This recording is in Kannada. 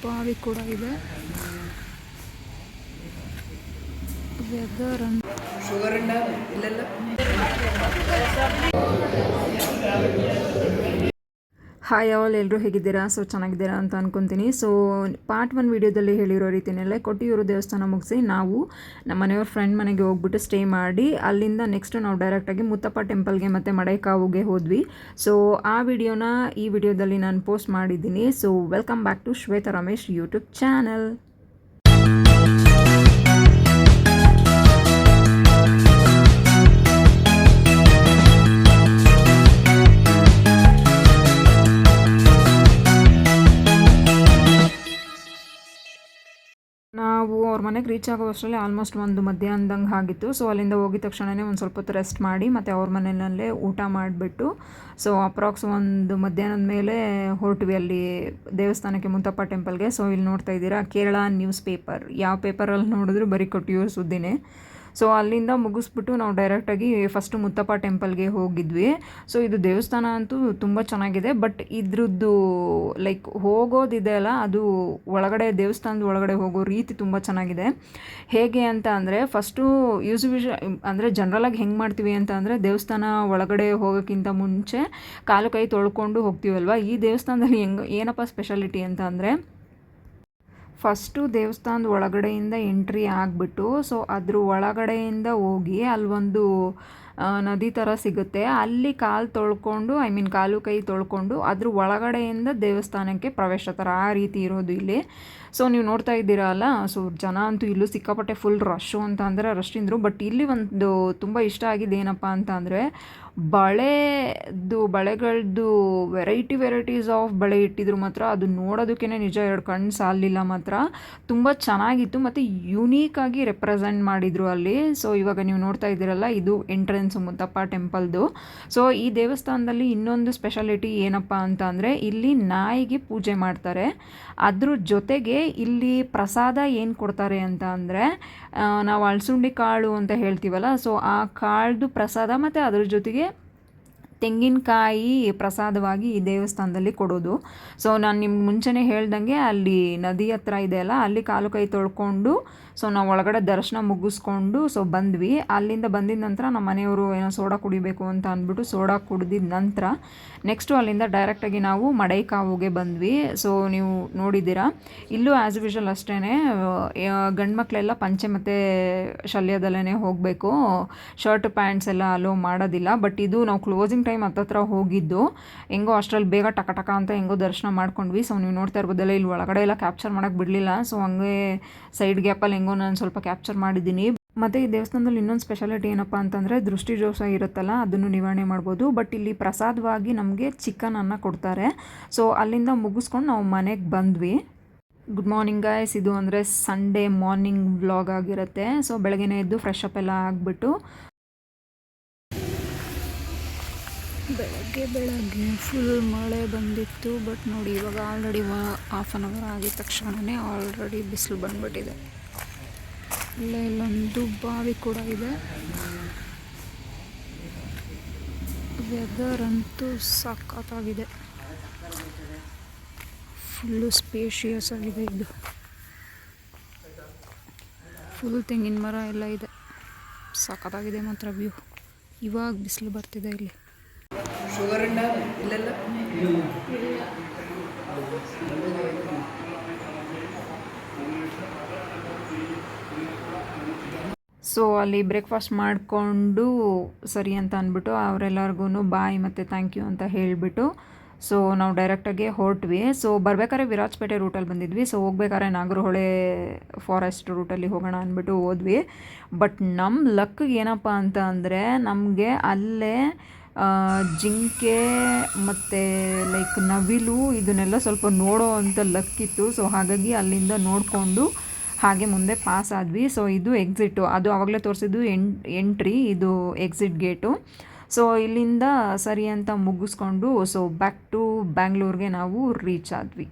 ಬಾವಿ ಕೂಡ ಇದೆ. ವೆದರ್ ಹಾಯ್ ಆಲ್, ಎಲ್ಲರೂ ಹೇಗಿದ್ದೀರಾ? ಸೊ ಚೆನ್ನಾಗಿದ್ದೀರಾ ಅಂತ ಅನ್ಕೊತೀನಿ. ಸೊ ಪಾರ್ಟ್ 1 ವೀಡಿಯೋದಲ್ಲಿ ಹೇಳಿರೋ ರೀತಿಯಲ್ಲೇ ಕೊಟ್ಟಿಯೂರು ದೇವಸ್ಥಾನ ಮುಗಿಸಿ ನಾವು ನಮ್ಮ ಮನೆಯವ್ರ ಫ್ರೆಂಡ್ ಮನೆಗೆ ಹೋಗ್ಬಿಟ್ಟು ಸ್ಟೇ ಮಾಡಿ ಅಲ್ಲಿಂದ ನೆಕ್ಸ್ಟ್ ನಾವು ಡೈರೆಕ್ಟಾಗಿ ಮುತ್ತಪ್ಪ ಟೆಂಪಲ್ಗೆ ಮತ್ತು ಮಡೈಕಾವುಗೆ ಹೋದ್ವಿ. ಸೊ ಆ ವಿಡಿಯೋನ ಈ ವಿಡಿಯೋದಲ್ಲಿ ನಾನು ಪೋಸ್ಟ್ ಮಾಡಿದ್ದೀನಿ. So welcome back to Shweta Ramesh YouTube channel. ನಾವು ಅವ್ರ ಮನೆಗೆ ರೀಚ್ ಆಗೋ ಅಷ್ಟರಲ್ಲಿ ಆಲ್ಮೋಸ್ಟ್ ಒಂದು ಮಧ್ಯಾಹ್ನದಂಗೆ ಆಗಿತ್ತು. ಸೊ ಅಲ್ಲಿಂದ ಹೋಗಿದ ತಕ್ಷಣವೇ ಒಂದು ಸ್ವಲ್ಪ ಹೊತ್ತು ರೆಸ್ಟ್ ಮಾಡಿ ಮತ್ತು ಅವ್ರ ಮನೆಯಲ್ಲೇ ಊಟ ಮಾಡಿಬಿಟ್ಟು ಸೊ ಅಪ್ರಾಕ್ಸ್ ಒಂದು ಮಧ್ಯಾಹ್ನದ ಮೇಲೆ ಹೊರಟ್ವಿ ಅಲ್ಲಿ ದೇವಸ್ಥಾನಕ್ಕೆ, ಮುತ್ತಪ್ಪ ಟೆಂಪಲ್ಗೆ. ಸೊ ಇಲ್ಲಿ ನೋಡ್ತಾ ಇದ್ದೀರಾ, ಕೇರಳ ನ್ಯೂಸ್ ಪೇಪರ್, ಯಾವ ಪೇಪರಲ್ಲಿ ನೋಡಿದ್ರು ಬರೀ ಕೊಟ್ಟಿಯೂರು ಸುದ್ದಿನೇ. ಸೊ ಅಲ್ಲಿಂದ ಮುಗಿಸ್ಬಿಟ್ಟು ನಾವು ಡೈರೆಕ್ಟಾಗಿ ಫಸ್ಟು ಮುತ್ತಪ್ಪ ಟೆಂಪಲ್ಗೆ ಹೋಗಿದ್ವಿ. ಸೊ ಇದು ದೇವಸ್ಥಾನ ಅಂತೂ ತುಂಬ ಚೆನ್ನಾಗಿದೆ, ಬಟ್ ಇದ್ರದ್ದು ಲೈಕ್ ಹೋಗೋದಿದೆ ಅಲ್ಲ, ಅದು ಒಳಗಡೆ ದೇವಸ್ಥಾನದ ಒಳಗಡೆ ಹೋಗೋ ರೀತಿ ತುಂಬ ಚೆನ್ನಾಗಿದೆ. ಹೇಗೆ ಅಂತ ಅಂದರೆ, ಫಸ್ಟು ಅಂದರೆ ಜನರಲಾಗಿ ಹೆಂಗೆ ಮಾಡ್ತೀವಿ ಅಂತ ಅಂದರೆ, ದೇವಸ್ಥಾನ ಒಳಗಡೆ ಹೋಗೋಕ್ಕಿಂತ ಮುಂಚೆ ಕಾಲು ಕೈ ತೊಳ್ಕೊಂಡು ಹೋಗ್ತೀವಲ್ವ. ಈ ದೇವಸ್ಥಾನದಲ್ಲಿ ಏನಪ್ಪ ಸ್ಪೆಷಾಲಿಟಿ ಅಂತ ಅಂದರೆ, ಫಸ್ಟು ದೇವಸ್ಥಾನದ ಒಳಗಡೆಯಿಂದ ಎಂಟ್ರಿ ಆಗಿಬಿಟ್ಟು ಸೊ ಅದ್ರ ಒಳಗಡೆಯಿಂದ ಹೋಗಿ ಅಲ್ಲೊಂದು ನದಿ ಥರ ಸಿಗುತ್ತೆ, ಅಲ್ಲಿ ಕಾಲು ಕೈ ತೊಳ್ಕೊಂಡು ಅದ್ರ ಒಳಗಡೆಯಿಂದ ದೇವಸ್ಥಾನಕ್ಕೆ ಪ್ರವೇಶ ಥರ ಆ ರೀತಿ ಇರೋದು ಇಲ್ಲಿ. ಸೊ ನೀವು ನೋಡ್ತಾ ಇದ್ದೀರಲ್ಲ, ಸೊ ಜನ ಅಂತೂ ಇಲ್ಲೂ ಸಿಕ್ಕಾಪಟ್ಟೆ ಫುಲ್ ರಶ್ಶು ಅಂತ ಅಂದರೆ ರಶ್ ಇದ್ರು. ಬಟ್ ಇಲ್ಲಿ ಒಂದು ತುಂಬ ಇಷ್ಟ ಆಗಿದ್ದು ಏನಪ್ಪ ಅಂತ ಅಂದರೆ, ಬಳೆಗಳದ್ದು ವೆರೈಟೀಸ್ ಆಫ್ ಬಳೆ ಇಟ್ಟಿದ್ರು ಮಾತ್ರ. ಅದು ನೋಡೋದಕ್ಕೇ ನಿಜ ಎರಡು ಕಣ್ಣು ಸಾಲಿಲ್ಲ ಮಾತ್ರ. ತುಂಬ ಚೆನ್ನಾಗಿತ್ತು ಮತ್ತು ಯುನೀಕಾಗಿ ರೆಪ್ರೆಸೆಂಟ್ ಮಾಡಿದರು ಅಲ್ಲಿ. ಸೊ ಇವಾಗ ನೀವು ನೋಡ್ತಾ ಇದ್ದೀರಲ್ಲ, ಇದು ಎಂಟ್ರೆನ್ಸ್ ಮುತ್ತಪ್ಪ ಟೆಂಪಲ್ದು. ಸೊ ಈ ದೇವಸ್ಥಾನದಲ್ಲಿ ಇನ್ನೊಂದು ಸ್ಪೆಷಾಲಿಟಿ ಏನಪ್ಪ ಅಂತ ಅಂದರೆ, ಇಲ್ಲಿ ನಾಯಿಗೆ ಪೂಜೆ ಮಾಡ್ತಾರೆ. ಅದ್ರ ಜೊತೆಗೆ ಇಲ್ಲಿ ಪ್ರಸಾದ ಏನು ಕೊಡ್ತಾರೆ ಅಂತ ಅಂದರೆ, ನಾವು ಅಳಸುಂಡಿ ಕಾಳು ಅಂತ ಹೇಳ್ತೀವಲ್ಲ, ಸೊ ಆ ಕಾಳ್ದು ಪ್ರಸಾದ ಮತ್ತು ಅದ್ರ ಜೊತೆಗೆ ತೆಂಗಿನಕಾಯಿ ಪ್ರಸಾದವಾಗಿ ಈ ದೇವಸ್ಥಾನದಲ್ಲಿ ಕೊಡೋದು. ಸೊ ನಾನು ನಿಮ್ಗೆ ಮುಂಚೆನೇ ಹೇಳ್ದಂಗೆ ಅಲ್ಲಿ ನದಿ ಹತ್ರ ಇದೆಯಲ್ಲ, ಅಲ್ಲಿ ಕಾಲು ಕೈ ತೊಳ್ಕೊಂಡು ಸೊ ನಾವು ಒಳಗಡೆ ದರ್ಶನ ಮುಗಿಸ್ಕೊಂಡು ಸೊ ಬಂದ್ವಿ. ಅಲ್ಲಿಂದ ಬಂದಿದ ನಂತರ ನಮ್ಮ ಮನೆಯವರು ಏನೋ ಸೋಡಾ ಕುಡಿಬೇಕು ಅಂತ ಅಂದ್ಬಿಟ್ಟು ಸೋಡಾ ಕುಡಿದಿದ ನಂತರ ನೆಕ್ಸ್ಟು ಅಲ್ಲಿಂದ ಡೈರೆಕ್ಟಾಗಿ ನಾವು ಮಡೈಕಾವುಗೆ ಬಂದ್ವಿ. ಸೊ ನೀವು ನೋಡಿದ್ದೀರಾ, ಇಲ್ಲೂ ಆ್ಯಸ್ ಯೂಶುವಲ್ ಅಷ್ಟೇ ಗಂಡು ಮಕ್ಕಳೆಲ್ಲ ಪಂಚೆ ಮತ್ತು ಶಲ್ಯದಲ್ಲೇ ಹೋಗಬೇಕು, ಶರ್ಟ್ ಪ್ಯಾಂಟ್ಸ್ ಎಲ್ಲ ಅಲೋ ಮಾಡೋದಿಲ್ಲ. ಬಟ್ ಇದು ನಾವು ಕ್ಲೋಸಿಂಗ್ ಟೈಮ್ ಹತ್ತತ್ರ ಹೋಗಿದ್ದು, ಹೆಂಗೋ ಅಷ್ಟರಲ್ಲಿ ಬೇಗ ಟಕ ಅಂತ ಹೆಂಗೋ ದರ್ಶನ ಮಾಡ್ಕೊಂಡ್ವಿ. ಸೊ ನೀವು ನೋಡ್ತಾ ಇರ್ಬೋದಲ್ಲ, ಇಲ್ಲಿ ಒಳಗಡೆ ಎಲ್ಲ ಕ್ಯಾಪ್ಚರ್ ಮಾಡೋಕ್ಕೆ ಬಿಡಲಿಲ್ಲ. ಸೊ ಹಂಗೆ ಸೈಡ್ ಗ್ಯಾಪಲ್ಲಿ ಹೆಂಗೋ ನಾನು ಸ್ವಲ್ಪ ಕ್ಯಾಪ್ಚರ್ ಮಾಡಿದ್ದೀನಿ. ಮತ್ತು ಈ ದೇವಸ್ಥಾನದಲ್ಲಿ ಇನ್ನೊಂದು ಸ್ಪೆಷಾಲಿಟಿ ಏನಪ್ಪ ಅಂತಂದರೆ, ದೃಷ್ಟಿ ದೋಷ ಇರುತ್ತಲ್ಲ, ಅದನ್ನು ನಿವಾರಣೆ ಮಾಡ್ಬೋದು. ಬಟ್ ಇಲ್ಲಿ ಪ್ರಸಾದವಾಗಿ ನಮಗೆ ಚಿಕನನ್ನು ಕೊಡ್ತಾರೆ. ಸೊ ಅಲ್ಲಿಂದ ಮುಗಿಸ್ಕೊಂಡು ನಾವು ಮನೆಗೆ ಬಂದ್ವಿ. ಗುಡ್ ಮಾರ್ನಿಂಗ್ ಗಾಯ್ಸ್, ಇದು ಅಂದರೆ ಸಂಡೇ ಮಾರ್ನಿಂಗ್ ವ್ಲಾಗ್ ಆಗಿರುತ್ತೆ. ಸೊ ಬೆಳಗ್ಗೆನೇ ಎದ್ದು ಫ್ರೆಶ್ ಅಪ್ ಎಲ್ಲ ಆಗಿಬಿಟ್ಟು ಬೆಳಗ್ಗೆ ಫುಲ್ ಮಳೆ ಬಂದಿತ್ತು. ಬಟ್ ನೋಡಿ, ಇವಾಗ ಆಲ್ರೆಡಿ ಹಾಫ್ ಆನ್ ಅವರ್ ಆಗಿದ ತಕ್ಷಣವೇ ಆಲ್ರೆಡಿ ಬಿಸಿಲು ಬಂದ್ಬಿಟ್ಟಿದೆ. ಇಲ್ಲೊಂದು ಬಾವಿ ಕೂಡ ಇದೆ. ವೆದರ್ ಅಂತೂ ಸಖತ್ತಾಗಿದೆ, ಫುಲ್ಲು ಸ್ಪೇಷಿಯಸ್ ಆಗಿದೆ. ಇದು ಫುಲ್ ತೆಂಗಿನ ಮರ ಎಲ್ಲ ಇದೆ, ಸಖತ್ತಾಗಿದೆ ಮಾತ್ರ ವ್ಯೂ. ಇವಾಗ ಬಿಸಿಲು ಬರ್ತಿದೆ ಇಲ್ಲಿ. ಸೊ ಅಲ್ಲಿ ಬ್ರೇಕ್ಫಾಸ್ಟ್ ಮಾಡಿಕೊಂಡು ಸರಿ ಅಂತ ಅಂದ್ಬಿಟ್ಟು ಅವರೆಲ್ಲರಿಗೂ ಬಾಯ್ ಮತ್ತು ಥ್ಯಾಂಕ್ ಯು ಅಂತ ಹೇಳಿಬಿಟ್ಟು ಸೊ ನಾವು ಡೈರೆಕ್ಟಾಗಿ ಹೊರಟ್ವಿ. ಸೊ ಬರ್ಬೇಕಾದ್ರೆ ವಿರಾಜಪೇಟೆ ರೂಟಲ್ಲಿ ಬಂದಿದ್ವಿ. ಸೊ ಹೋಗ್ಬೇಕಾದ್ರೆ ನಾಗರಹೊಳೆ ಫಾರೆಸ್ಟ್ ರೂಟಲ್ಲಿ ಹೋಗೋಣ ಅಂದ್ಬಿಟ್ಟು ಹೋದ್ವಿ. ಬಟ್ ನಮ್ಮ ಲಕ್ಕಿಗೆ ಏನಪ್ಪ ಅಂತ ಅಂದರೆ, ನಮಗೆ ಅಲ್ಲೇ ಜಿಂಕೆ ಮತ್ತು ಲೈಕ್ ನವಿಲು ಇದನ್ನೆಲ್ಲ ಸ್ವಲ್ಪ ನೋಡೋ ಅಂಥ ಲಕ್ಕಿತ್ತು. ಸೊ ಹಾಗಾಗಿ ಅಲ್ಲಿಂದ ನೋಡಿಕೊಂಡು ಹಾಗೆ ಮುಂದೆ ಪಾಸ್ ಆದ್ವಿ. ಸೊ ಇದು ಎಕ್ಸಿಟ್ಟು, ಅದು ಆವಾಗಲೇ ತೋರಿಸಿದ್ದು ಎಂಟ್ರಿ, ಇದು ಎಕ್ಸಿಟ್ ಗೇಟು. ಸೊ ಇಲ್ಲಿಂದ ಸರಿ ಅಂತ ಮುಗಿಸ್ಕೊಂಡು ಸೊ ಬ್ಯಾಕ್ ಟು ಬ್ಯಾಂಗ್ಳೂರ್ಗೆ ನಾವು ರೀಚ್ ಆದ್ವಿ.